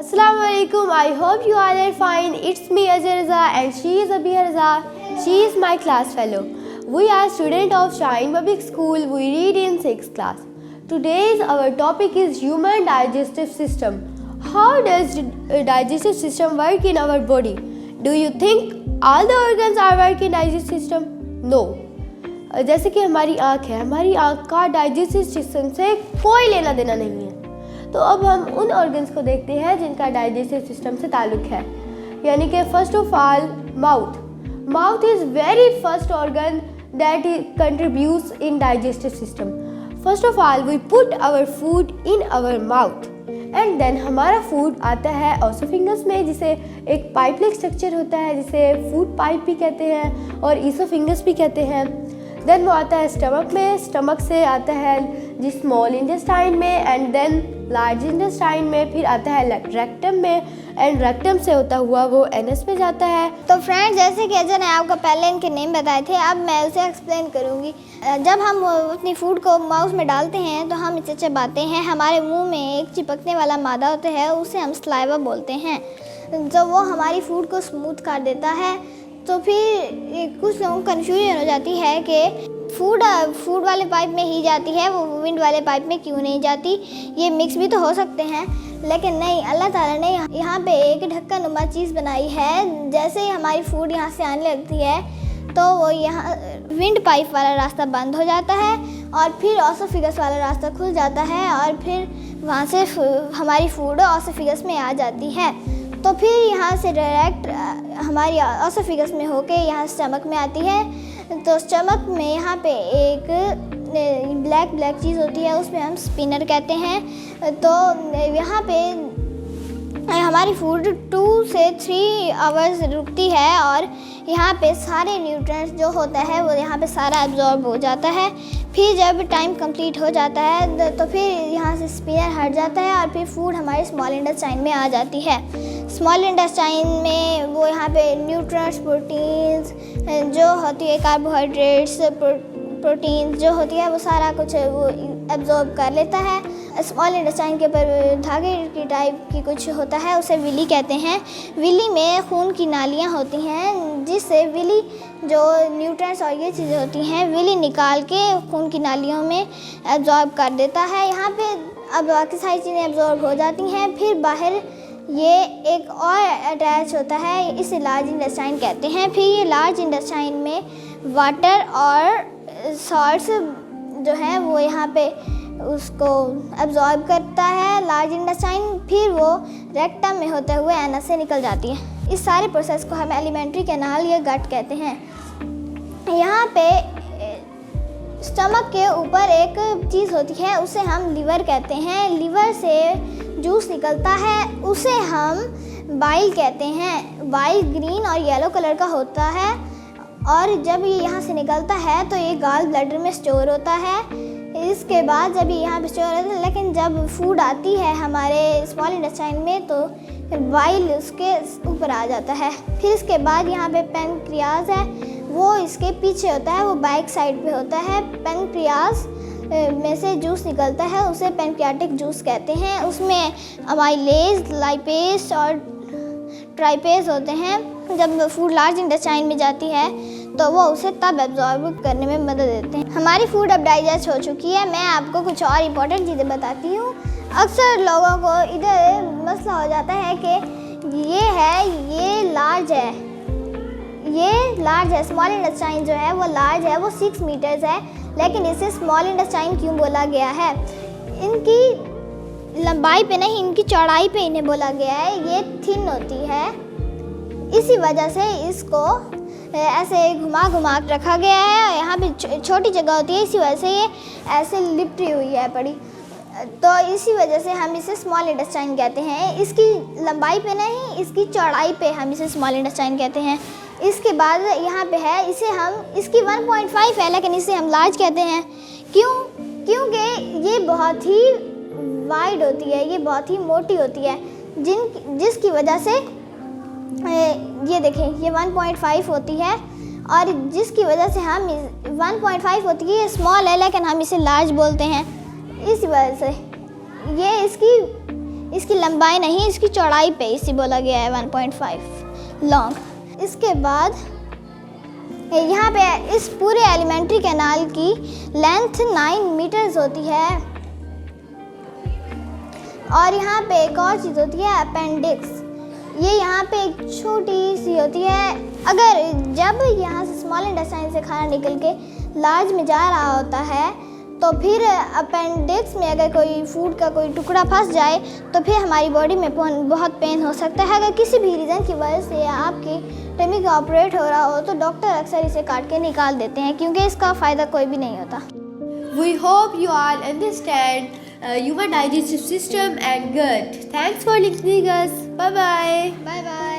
Assalamualaikum. I hope you all are fine. It's me Azhar Raza and she is Abhi Raza. She is my class fellow. We are student of Shine Public School. We read in 6th class. Today's our topic is human digestive system. How does digestive system work in our body? Do you think all the organs are working in digestive system? No. जैसे कि हमारी आँख है, हमारी आँख का digestive system से कोई लेना देना नहीं है। तो अब हम उन ऑर्गन्स को देखते हैं जिनका डाइजेस्टिव सिस्टम से ताल्लुक़ है, यानी कि first of all mouth is very first organ that contributes in digestive system. First of all we put our food in our mouth and then हमारा फूड आता है ऑसोफिंगस में, जिसे एक पाइप लाइक स्ट्रक्चर होता है जिसे फूड पाइप भी कहते हैं और ईसोफिंगस भी कहते हैं। देन वो आता है स्टमक में, स्टमक से आता है जी स्मॉल इंटेस्टाइन में एंड देन लार्ज इंटेस्टाइन में, फिर आता है रेक्टम में एंड रेक्टम से होता हुआ वो एनस में जाता है। तो फ्रेंड्स, जैसे कि अजय ने आपको पहले इनके नेम बताए थे, अब मैं उसे एक्सप्लेन करूँगी। जब हम अपनी फूड को माउथ में डालते हैं तो हम इसे चबाते हैं। हमारे मुंह में एक चिपकने वाला मादा होता है, उसे हम सलाइवा बोलते हैं। तो वो हमारी फूड को स्मूथ कर देता है। तो फिर कुछ लोगों को कन्फ्यूजन हो जाती है कि फूड वाले पाइप में ही जाती है, वो विंड वाले पाइप में क्यों नहीं जाती। ये मिक्स भी तो हो सकते हैं, लेकिन नहीं, अल्लाह ताला ने यहाँ पे एक ढक्कनुमा चीज़ बनाई है। जैसे ही हमारी फूड यहाँ से आने लगती है तो वो यहाँ विंड पाइप वाला रास्ता बंद हो जाता है और फिर ऑसोफिगस वाला रास्ता खुल जाता है और फिर वहाँ से हमारी फूड ऑसोफिगस में आ जाती है। तो फिर यहाँ से डायरेक्ट हमारी ऑसोफिगस में होके यहाँ स्टमक में आती है। तो स्टमक में यहाँ पे एक ब्लैक चीज़ होती है, उसमें हम स्पिनर कहते हैं। तो यहाँ पे हमारी फूड 2 से 3 आवर्स रुकती है और यहाँ पे सारे न्यूट्रिएंट्स जो होता है वो यहाँ पे सारा एब्जॉर्ब हो जाता है। फिर जब टाइम कंप्लीट हो जाता है तो फिर यहाँ से स्पिनर हट जाता है और फिर फूड हमारे स्मॉल इंटेस्टाइन में आ जाती है। स्मॉल इंटेस्टाइन में वो यहाँ पे न्यूट्रिएंट्स, प्रोटीन्स जो होती है, कार्बोहाइड्रेट्स, प्रोटीन्स जो होती है, वो सारा कुछ वो एब्जॉर्ब कर लेता है। स्मॉल इंटेस्टाइन के ऊपर धागे की टाइप की कुछ होता है, उसे विली कहते हैं। विली में खून की नालियाँ होती हैं, जिससे विली जो न्यूट्रिएंट्स और ये चीज़ें होती हैं विली निकाल के खून की नालियों में एब्जॉर्ब कर देता है। यहाँ पे अब बाकी सारी चीज़ें एब्जॉर्ब हो जाती हैं। फिर बाहर ये एक और अटैच होता है, इसे लार्ज इंटेस्टाइन कहते हैं। फिर ये लार्ज इंटेस्टाइन में वाटर और सॉल्ट्स जो है वो यहाँ पे उसको एब्जॉर्ब करता है लार्ज इंटेस्टाइन। फिर वो रेक्टम में होते हुए एनस से निकल जाती है। इस सारे प्रोसेस को हम एलिमेंट्री कैनाल या गट कहते हैं। यहाँ पे स्टमक के ऊपर एक चीज़ होती है, उसे हम लीवर कहते हैं। लीवर से जूस निकलता है, उसे हम बाइल कहते हैं। बाइल ग्रीन और येलो कलर का होता है और जब ये यहाँ से निकलता है तो ये गॉल ब्लैडर में स्टोर होता है। इसके बाद जब ये यहाँ पे स्टोर होता है, लेकिन जब फूड आती है हमारे स्मॉल इंटेस्टाइन में तो बाइल उसके ऊपर आ जाता है। फिर इसके बाद यहाँ पे पेनक्रियाज है, वो इसके पीछे होता है, वो बैक साइड पे होता है। पेनक्रियाज में से जूस निकलता है, उसे पेनक्रियाटिक जूस कहते हैं। उसमें अमाइलेज, लाइपेज और ट्राइपेज होते हैं। जब फूड लार्ज इंटेस्टाइन में जाती है तो वो उसे तब एब्जॉर्ब करने में मदद देते हैं। हमारी फूड अब डाइजेस्ट हो चुकी है। मैं आपको कुछ और इम्पोर्टेंट चीज़ें बताती हूँ। अक्सर लोगों को इधर मसला हो जाता है कि ये लार्ज है, स्मॉल इंटेस्टाइन जो है वो लार्ज है, वो 6 मीटर्स है, लेकिन इसे स्मॉल इंटेस्टाइन क्यों बोला गया है? इनकी लंबाई पे नहीं, इनकी चौड़ाई पे इन्हें बोला गया है। ये थिन होती है, इसी वजह से इसको ऐसे घुमा के रखा गया है और यहाँ पे छोटी जगह होती है, इसी वजह से ये ऐसे लिपटी हुई है पड़ी। तो इसी वजह से हम इसे स्मॉल इंटेस्टाइन कहते हैं। इसकी लंबाई पे नहीं, इसकी चौड़ाई पे हम इसे स्मॉल इंटेस्टाइन कहते हैं। इसके बाद यहाँ पे है, इसकी 1.5 है, लेकिन इसे हम लार्ज कहते हैं। क्योंकि ये बहुत ही वाइड होती है, ये बहुत ही मोटी होती है, जिसकी वजह से ये देखें, ये 1.5 होती है और जिसकी वजह से हम 1.5 होती है, ये स्मॉल है लेकिन हम इसे लार्ज बोलते हैं। इस वजह से ये इसकी लंबाई नहीं, इसकी चौड़ाई पे इसी बोला गया है 1.5 लॉन्ग। इसके बाद यहाँ पे इस पूरे एलिमेंट्री कैनाल की लेंथ 9 मीटर्स होती है। और यहाँ पे एक और चीज़ होती है अपेंडिक्स। ये यहाँ पे एक छोटी सी होती है। अगर जब यहाँ से स्मॉल इंटेस्टाइन से खाना निकल के लार्ज में जा रहा होता है तो फिर अपेंडिक्स में अगर कोई फूड का कोई टुकड़ा फंस जाए तो फिर हमारी बॉडी में बहुत पेन हो सकता है। अगर किसी भी रीज़न की वजह से आपकी टमी का ऑपरेट हो रहा हो तो डॉक्टर अक्सर इसे काट के निकाल देते हैं क्योंकि इसका फ़ायदा कोई भी नहीं होता। We hope you all understand human digestive system and gut. Thanks for listening us. Bye bye. Bye bye.